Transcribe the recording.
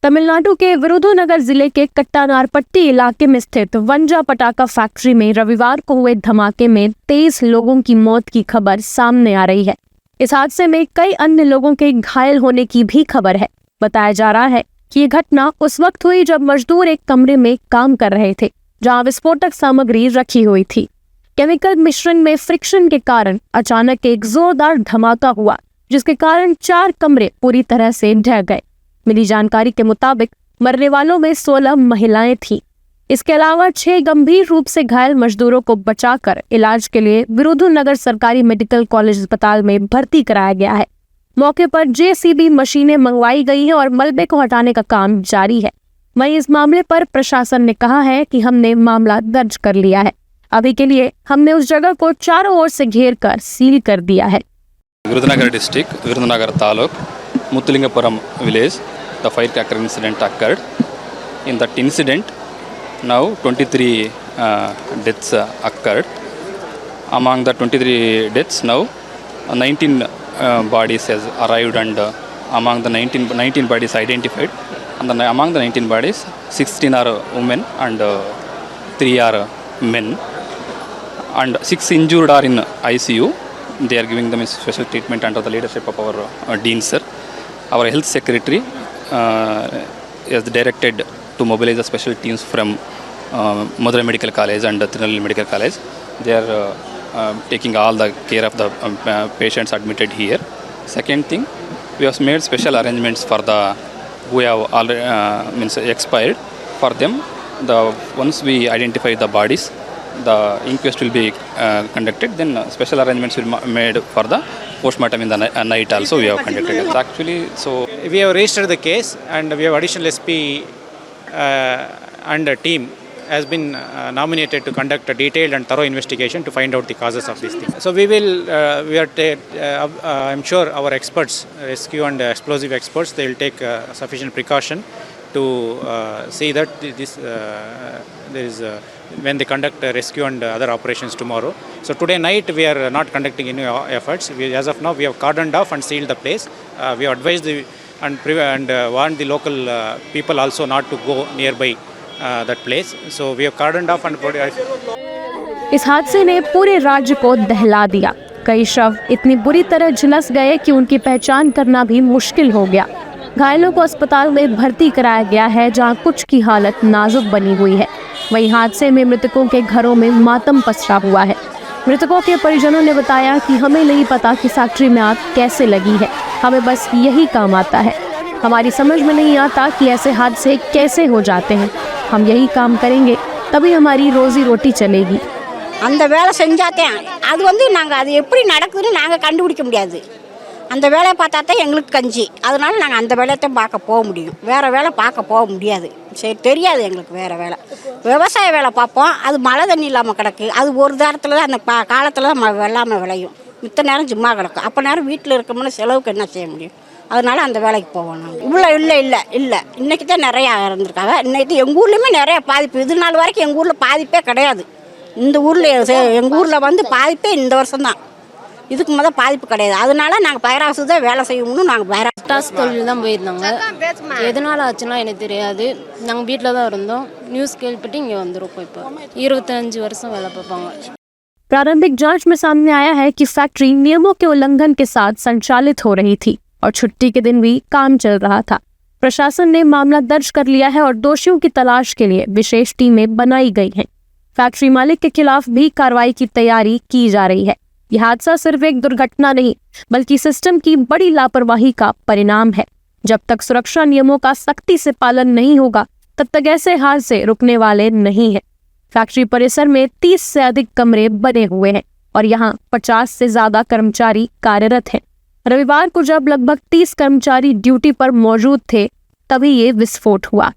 तमिलनाडु के विरुधुनगर जिले के कट्टानारपट्टी इलाके में स्थित वंजा पटाखा फैक्ट्री में रविवार को हुए धमाके में 23 लोगों की मौत की खबर सामने आ रही है। इस हादसे में कई अन्य लोगों के घायल होने की भी खबर है। बताया जा रहा है कि ये घटना उस वक्त हुई जब मजदूर एक कमरे में काम कर रहे थे, जहां विस्फोटक सामग्री रखी हुई थी। केमिकल मिश्रण में फ्रिक्शन के कारण अचानक एक जोरदार धमाका हुआ, जिसके कारण 4 कमरे पूरी तरह से ढह गए। मिली जानकारी के मुताबिक मरने वालों में 16 महिलाएं थीं। इसके अलावा 6 गंभीर रूप से घायल मजदूरों को बचाकर इलाज के लिए विरुधुनगर सरकारी मेडिकल कॉलेज अस्पताल में भर्ती कराया गया है। मौके पर जेसीबी मशीनें मंगवाई गई हैं और मलबे को हटाने का काम जारी है। वहीं इस मामले पर प्रशासन ने कहा है कि हमने मामला दर्ज कर लिया है। अभी के लिए हमने उस जगह को चारों ओर से घेर कर सील कर दिया है। Virudhunagar district, Virudhunagar taluk, Muthalingapuram village, the firecracker incident occurred. In that incident, now 23 deaths occurred. Among the 23 deaths, now 19 bodies has arrived, and among the 19 bodies identified. And among the 19 bodies, 16 are women and 3 are men. And 6 injured are in ICU. They are giving them special treatment under the leadership of our Dean sir. Our health secretary is directed to mobilize the special teams from Madurai Medical College and Tirunelveli Medical College. They are taking all the care of the patients admitted here. Second thing, we have made special arrangements for the who have already expired. For them, once we identify the bodies, the inquest will be conducted. Then special arrangements will be made for the postmortem in the night also we have conducted. Actually, so we have registered the case, and we have additional SP and a team has been nominated to conduct a detailed and thorough investigation to find out the causes of this thing. So we will, I'm sure our experts, rescue and explosive experts, they will take sufficient precaution to see that there is when they conduct rescue and other operations tomorrow. So today night we are not conducting any efforts. As of now, we have cordoned off and sealed the place. We have advised and warned the local people also not to go nearby that place. So we have cordoned off and इस हादसे ने पूरे राज्य को दहला दिया। कई शव इतनी बुरी तरह झुलस गए कि उनकी पहचान करना भी मुश्किल हो गया। घायलों को अस्पताल में भर्ती कराया गया है, जहां कुछ की हालत नाजुक बनी हुई है। वहीं हादसे में मृतकों के घरों में मातम पसरा हुआ है। मृतकों के परिजनों ने बताया कि हमें नहीं पता कि फैक्ट्री में आग कैसे लगी है, हमें बस यही काम आता है। हमारी समझ में नहीं आता कि ऐसे हादसे कैसे हो जाते हैं। हम यही काम करेंगे तभी हमारी रोजी रोटी चलेगी। அந்த வேலை செஞ்சாதே அது வந்து நாங்க அது எப்படி நடக்குதுன்னு நாங்க கண்டுபிடிக்க முடியாது। அந்த வேலையை பார்த்தா தான் எங்களுக்கு கஞ்சி, அதனால நாங்கள் அந்த வேலையை தான் பார்க்க போக முடியும், வேறு வேலை பார்க்க போக முடியாது। சரி, தெரியாது எங்களுக்கு வேறு வேலை। விவசாய வேலை பார்ப்போம், அது மழை தண்ணி இல்லாமல் கிடக்கு, அது ஒரு நேரத்தில் தான் அந்த காலத்தில் தான் வெள்ளாமை விளையும், மித்த நேரம் சும்மா கிடக்கும்। அப்போ நேரம் வீட்டில் இருக்கோம்னா செலவுக்கு என்ன செய்ய முடியும், அதனால அந்த வேலைக்கு போவோம் நாங்கள்। இல்லை இன்றைக்கி தான் நிறையா இருந்திருக்காங்க। இன்னைக்கு எங்கள் ஊர்லேயுமே நிறையா பாதிப்பு, இது நாள் வரைக்கும் எங்கள் ஊரில் பாதிப்பே கிடையாது। இந்த ஊரில் எங்கள் ஊரில் வந்து பாதிப்பே இந்த வருஷம்தான், இதுக்கு முதல் பாதிப்பு கிடையாது। அதனால நாங்கள் பயிராசு தான் வேலை செய்யணும்னு நாங்கள் பட்டாசு தொழில் தான் போயிருந்தாங்க। எதனால் ஆச்சுன்னா எனக்கு தெரியாது, நாங்கள் வீட்டில் தான் இருந்தோம்। நியூஸ் கேள்விப்பட்டு இங்கே வந்துருக்கோம்। இப்போ 25 வருஷம் வேலை பார்ப்பாங்க। प्रारंभिक जांच में सामने आया है कि फैक्ट्री नियमों के उल्लंघन के साथ संचालित हो रही थी और छुट्टी के दिन भी काम चल रहा था। प्रशासन ने मामला दर्ज कर लिया है और दोषियों की तलाश के लिए विशेष टीमें बनाई गई हैं। फैक्ट्री मालिक के खिलाफ भी कार्रवाई की तैयारी की जा रही है। यह हादसा सिर्फ एक दुर्घटना नहीं, बल्कि सिस्टम की बड़ी लापरवाही का परिणाम है। जब तक सुरक्षा नियमों का सख्ती से पालन नहीं होगा, तब तक ऐसे हादसे रुकने वाले नहीं हैं। फैक्ट्री परिसर में 30 से अधिक कमरे बने हुए हैं और यहाँ 50 से ज्यादा कर्मचारी कार्यरत हैं। रविवार को जब लगभग 30 कर्मचारी ड्यूटी पर मौजूद थे, तभी ये विस्फोट हुआ।